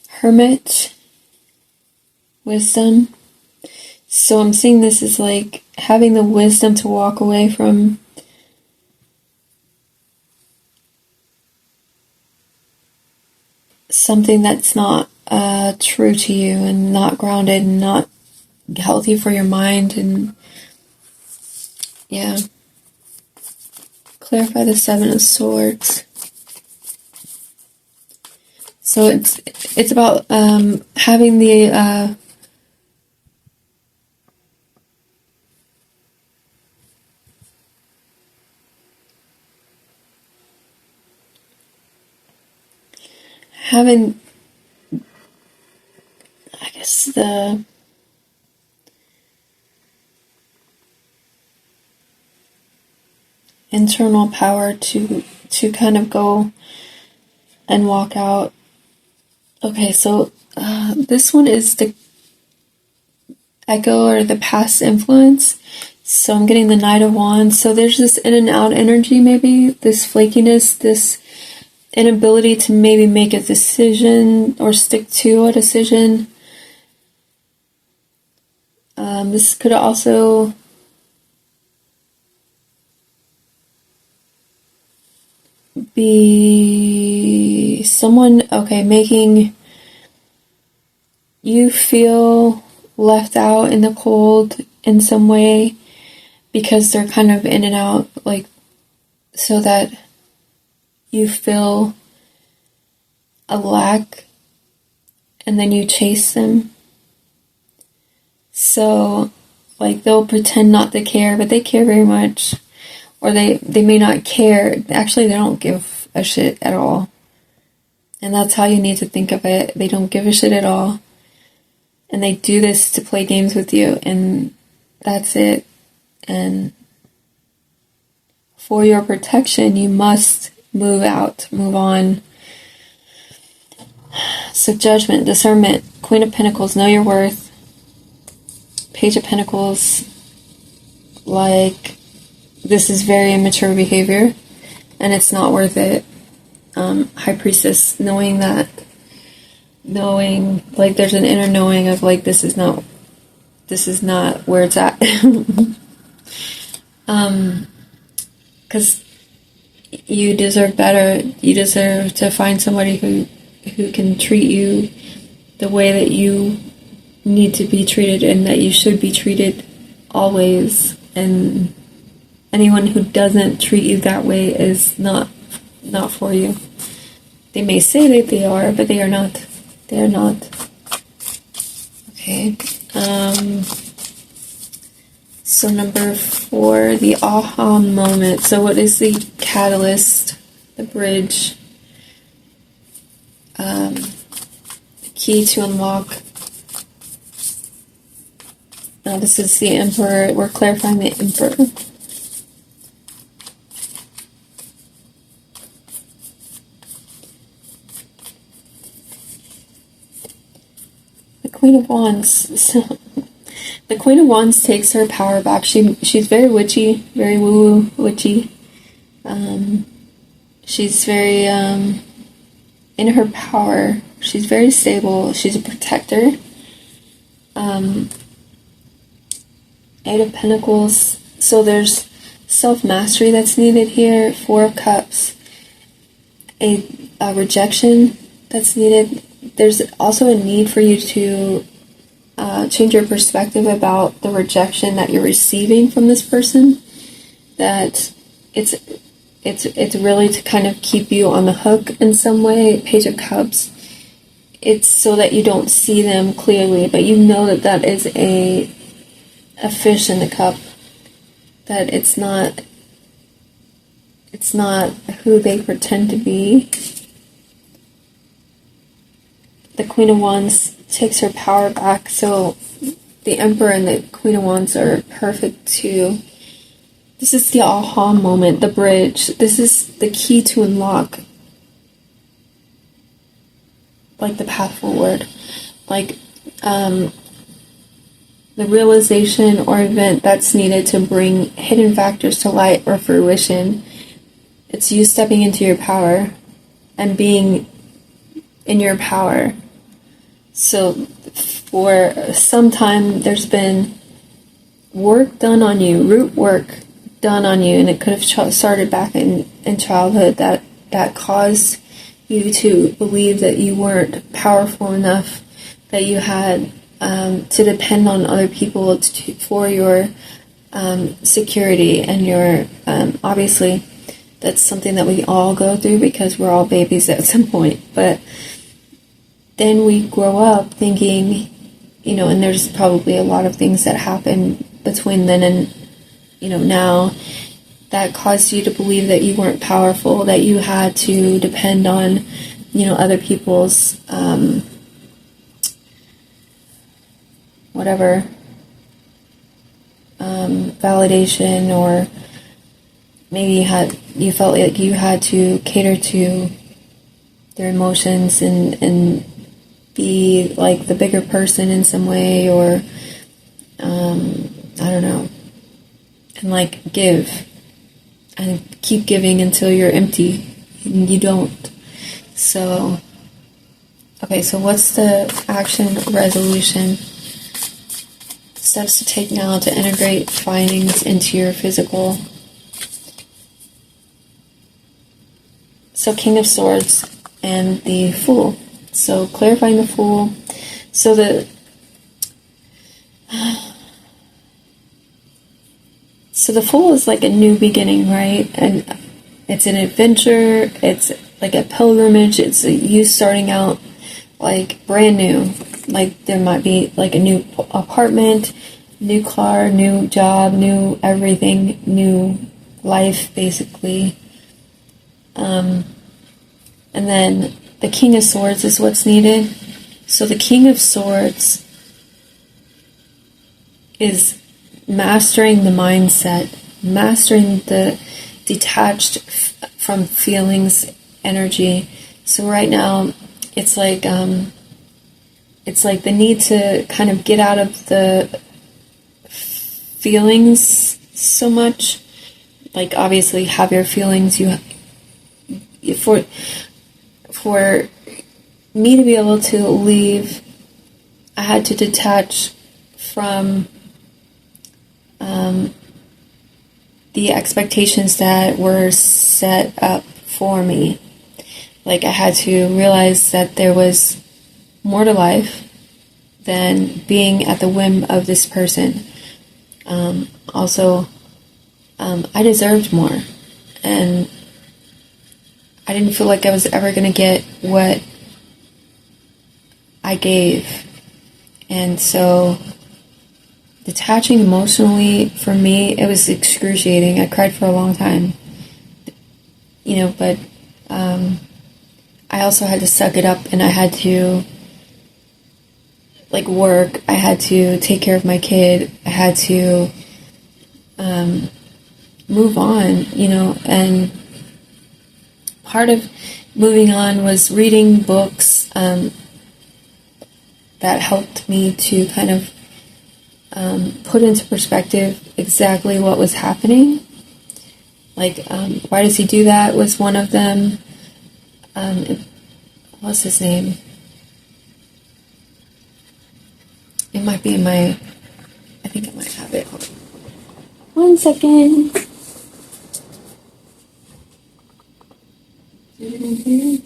Hermit, wisdom. So I'm seeing this as like having the wisdom to walk away from something that's not true to you and not grounded and not healthy for your mind. And yeah, clarify the Seven of Swords. So it's about having the having, I guess, the internal power to kind of go and walk out. Okay, so this one is the echo or the past influence. So I'm getting the Knight of Wands. So there's this in and out energy, maybe this flakiness, this inability to maybe make a decision or stick to a decision. This could also be someone, okay, making you feel left out in the cold in some way because they're kind of in and out, like, so that you feel a lack and then you chase them. So, like, they'll pretend not to care, but they care very much. Or they may not care. Actually, they don't give a shit at all. And that's how you need to think of it. They don't give a shit at all. And they do this to play games with you. And that's it. And for your protection, you must move out, move on. So Judgment, Discernment, Queen of Pentacles, know your worth. Page of Pentacles, like, this is very immature behavior and it's not worth it. High Priestess, knowing like there's an inner knowing of like this is not where it's at. Because you deserve better. You deserve to find somebody who can treat you the way that you need to be treated and that you should be treated always. And anyone who doesn't treat you that way is not for you. They may say that they are, but they are not. They are not. Okay. So number 4, the aha moment. So what is the catalyst, the bridge, the key to unlock? Now this is the Emperor. We're clarifying the Emperor. Queen of Wands. So, the Queen of Wands takes her power back. She's very witchy, very woo-woo witchy. She's very in her power. She's very stable. She's a protector. 8 of Pentacles. So there's self-mastery that's needed here. 4 of Cups. A rejection that's needed. There's also a need for you to change your perspective about the rejection that you're receiving from this person. That it's really to kind of keep you on the hook in some way. Page of Cups. It's so that you don't see them clearly, but you know that that is a fish in the cup. That it's not who they pretend to be. The Queen of Wands takes her power back, so the Emperor and the Queen of Wands are perfect too. This is the aha moment, the bridge. This is the key to unlock, like, the path forward. Like, the realization or event that's needed to bring hidden factors to light or fruition. It's you stepping into your power and being in your power. So for some time there's been work done on you, root work done on you, and it could have started back in childhood that caused you to believe that you weren't powerful enough, that you had to depend on other people for your security and your obviously that's something that we all go through because we're all babies at some point. But then we grow up thinking, and there's probably a lot of things that happen between then and now that caused you to believe that you weren't powerful, that you had to depend on other people's whatever validation, or maybe you felt like you had to cater to their emotions and be like the bigger person in some way, or I don't know, and like give and keep giving until you're empty and you don't. So okay, so what's the action resolution? Steps to take now to integrate findings into your physical. So King of Swords and the Fool. So clarifying the Fool. So the Fool is like a new beginning, right? And it's an adventure. It's like a pilgrimage. It's you starting out like brand new. Like there might be like a new apartment, new car, new job, new everything, new life, basically. And then the King of Swords is what's needed. So the King of Swords is mastering the mindset, mastering the detached from feelings energy. So right now, it's like the need to kind of get out of the feelings so much. Like obviously have your feelings. For me to be able to leave, I had to detach from the expectations that were set up for me. Like I had to realize that there was more to life than being at the whim of this person. Also, I deserved more, and I didn't feel like I was ever going to get what I gave. And so detaching emotionally, for me, it was excruciating. I cried for a long time. But I also had to suck it up, and I had to like work. I had to take care of my kid. I had to move on, and part of moving on was reading books that helped me to kind of put into perspective exactly what was happening. Like, Why Does He Do That was one of them. What's his name? It might be in I think I might have it. Hold on. 1 second. Is it in here?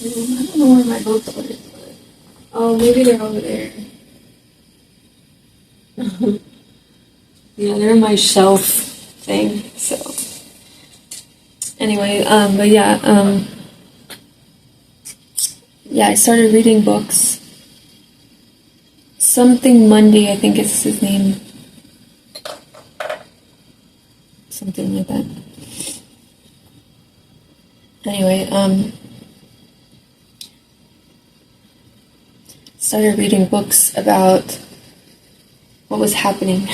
I don't know where my books are. Oh, maybe they're over there. Yeah, they're in my shelf thing. So anyway, but yeah, I started reading books. Something Monday, I think is his name. Something like that. Anyway, started reading books about what was happening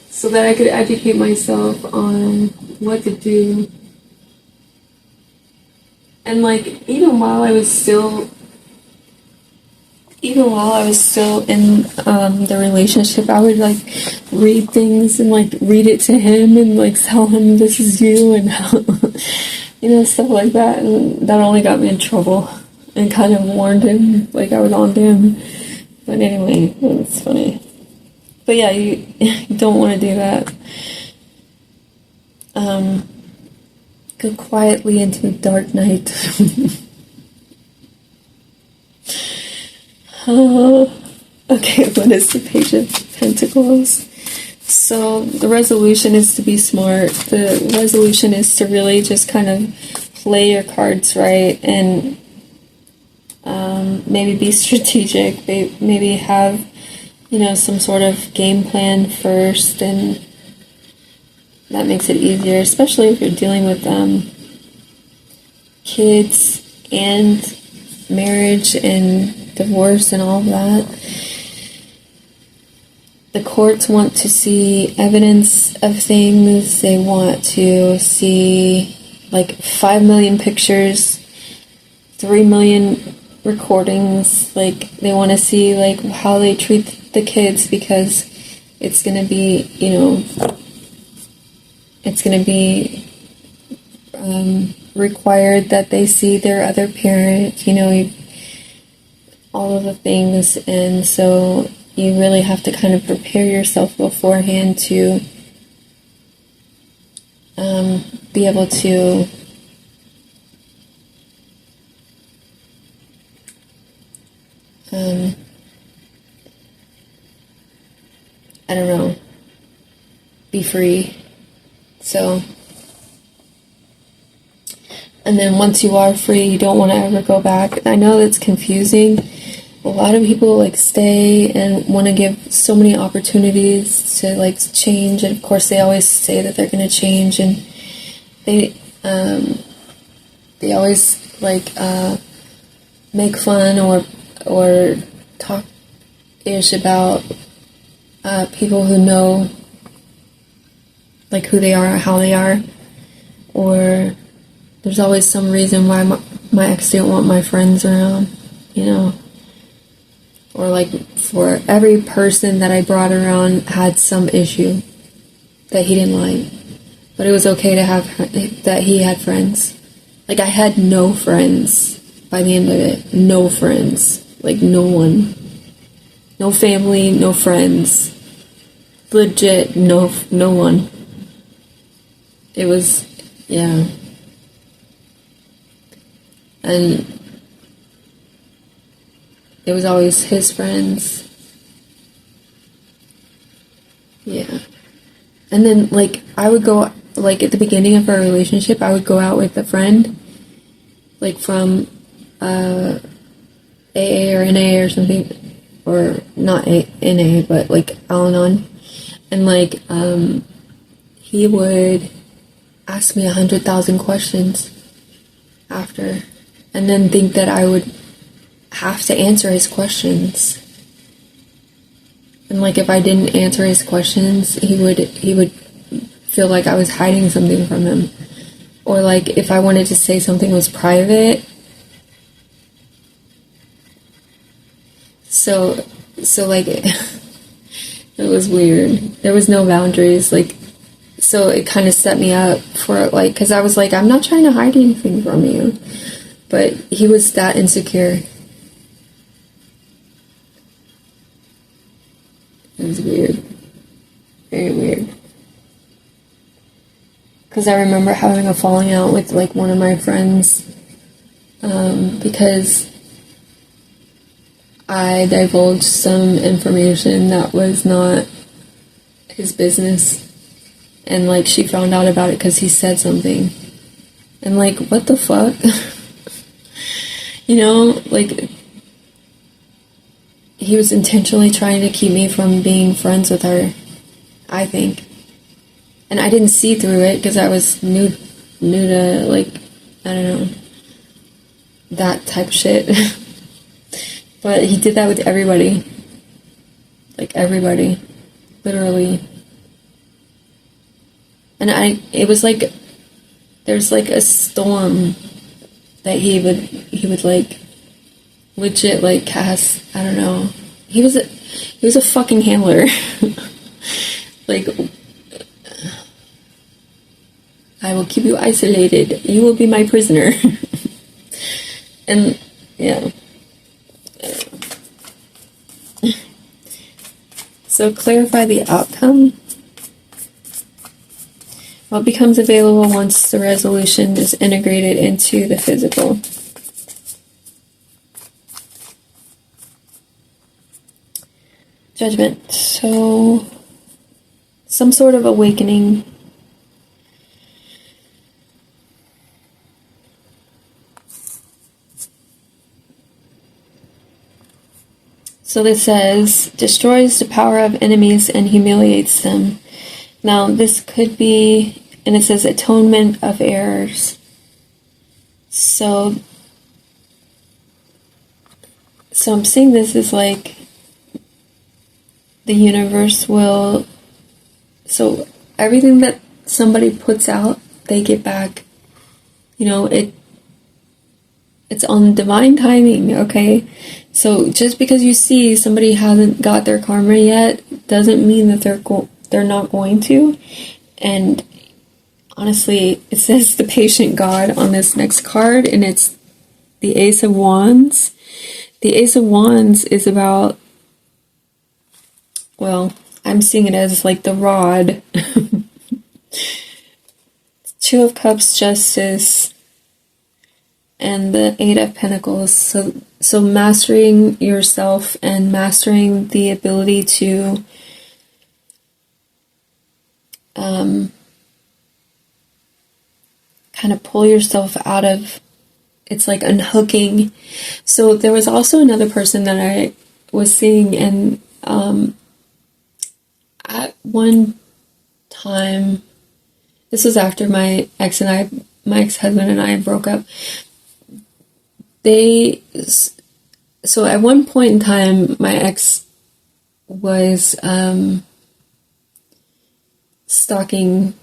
so that I could educate myself on what to do. And like, even while I was still even while I was still in the relationship, I would like read things and like read it to him and like tell him this is you and how, stuff like that. And that only got me in trouble and kind of warned him, like I was on to him. But anyway, it's funny. But yeah, you don't want to do that. Go quietly into the dark night. Okay, what is the Page of Pentacles? So the resolution is to be smart. The resolution is to really just kind of play your cards right and maybe be strategic. Maybe have, some sort of game plan first, and that makes it easier, especially if you're dealing with kids and marriage and divorce and all of that. The courts want to see evidence of things. They want to see like 5 million pictures, 3 million recordings. Like they want to see like how they treat the kids, because it's going to be, it's going to be required that they see their other parent, all of the things. And so you really have to kind of prepare yourself beforehand to be able to I don't know, be free. So, and then once you are free, you don't want to ever go back. I know that's confusing. A lot of people like stay and want to give so many opportunities to like change, and of course they always say that they're going to change, and they always like make fun or talk ish about people who know like who they are, how they are, or there's always some reason why my ex didn't want my friends around, or like for every person that I brought around had some issue that he didn't like, but it was okay to have that he had friends. Like I had no friends by the end of it. No friends, like no one, no family, no friends, legit no one. It was, yeah. And it was always his friends. Yeah. And then, like, I would go, like, at the beginning of our relationship, I would go out with a friend, like, from AA or NA or something, or not NA, but, like, Al-Anon. And, like, he would ask me 100,000 questions after, and then think that I would have to answer his questions. And like if I didn't answer his questions, he would feel like I was hiding something from him. Or like if I wanted to say something was private. So like it was weird. There was no boundaries, like, so it kind of set me up for like, because I was like, I'm not trying to hide anything from you. But he was that insecure. It was weird. Very weird. Because I remember having a falling out with like one of my friends because I divulged some information that was not his business. And like she found out about it because he said something. And like, what the fuck? Like, he was intentionally trying to keep me from being friends with her, I think. And I didn't see through it because I was new to, like, I don't know, that type of shit. But he did that with everybody. Like, everybody. Literally. And it was like, there's like a storm that he would like legit like cast, I don't know. He was a fucking handler. Like, I will keep you isolated. You will be my prisoner. And yeah. So clarify the outcome. What becomes available once the resolution is integrated into the physical? Judgment. So, some sort of awakening. So this says, destroys the power of enemies and humiliates them. Now, this could be, and it says atonement of errors. So I'm seeing this as like the universe will, so everything that somebody puts out, they get back. You know, it's on divine timing, okay? So just because you see somebody hasn't got their karma yet doesn't mean that they're not going to. And honestly, it says the patient God on this next card, and it's the Ace of Wands. The Ace of Wands is about, well, I'm seeing it as like the rod. Two of Cups, Justice, and the Eight of Pentacles. So mastering yourself and mastering the ability to kind of pull yourself out of, it's like unhooking. So there was also another person that I was seeing, and at one time, this was after my ex-husband and I broke up. So at one point in time, my ex was stalking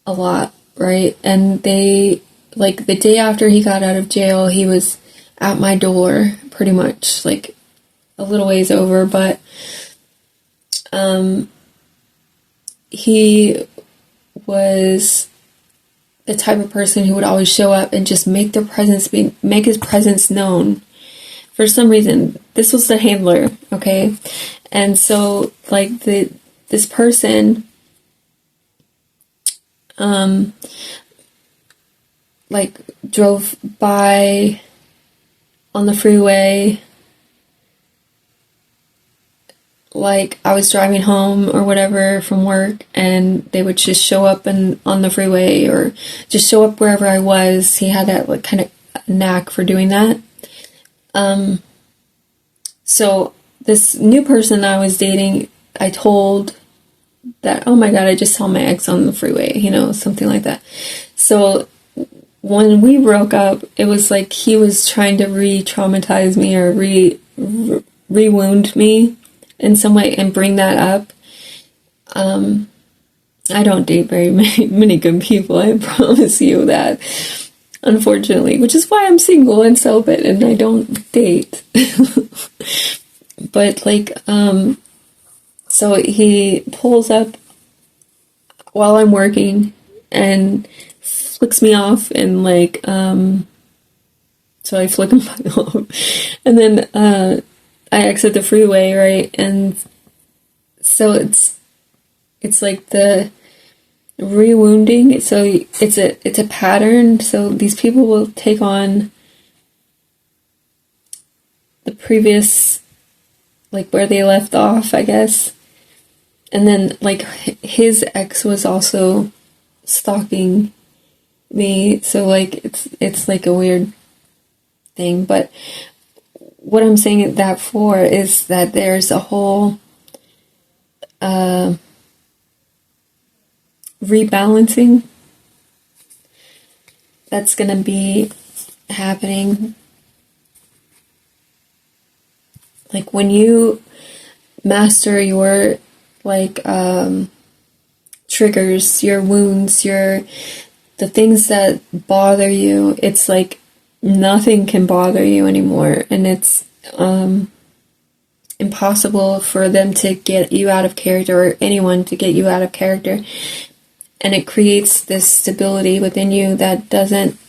a lot, right? And they, like, the day after he got out of jail, he was at my door, pretty much, like a little ways over, but he was the type of person who would always show up and just make his presence known. For some reason, this was the handler, okay? And so, like, this person, like, drove by on the freeway, like, I was driving home or whatever from work, and they would just show up on the freeway, or just show up wherever I was. He had that, like, kind of knack for doing that. So this new person that I was dating, I told that, oh my God, I just saw my ex on the freeway, you know, something like that. So when we broke up, it was like he was trying to re-traumatize me or re-wound me in some way and bring that up. I don't date very many good people, I promise you that, unfortunately, which is why I'm single and celibate and I don't date. But, like, so he pulls up while I'm working and flicks me off, and, like, so I flick him off, and then I exit the freeway, right? And so it's like the re-wounding. So it's a pattern. So these people will take on the previous, like, where they left off, I guess. And then, like, his ex was also stalking me. So, like, it's like a weird thing. But what I'm saying that for is that there's a whole rebalancing that's going to be happening. Like, when you master your, like, triggers, your wounds, the things that bother you, it's like nothing can bother you anymore, and it's impossible for them to get you out of character, or anyone to get you out of character. And it creates this stability within you that doesn't,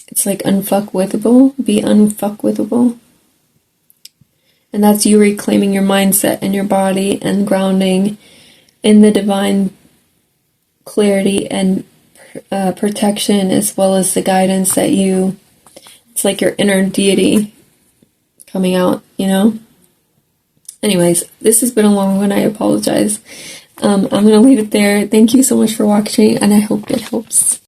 it's like unfuckwithable, be unfuckwithable. And that's you reclaiming your mindset and your body and grounding in the divine clarity and protection, as well as the guidance that you, it's like your inner deity coming out, you know? Anyways, this has been a long one. I apologize. I'm going to leave it there. Thank you so much for watching, and I hope it helps.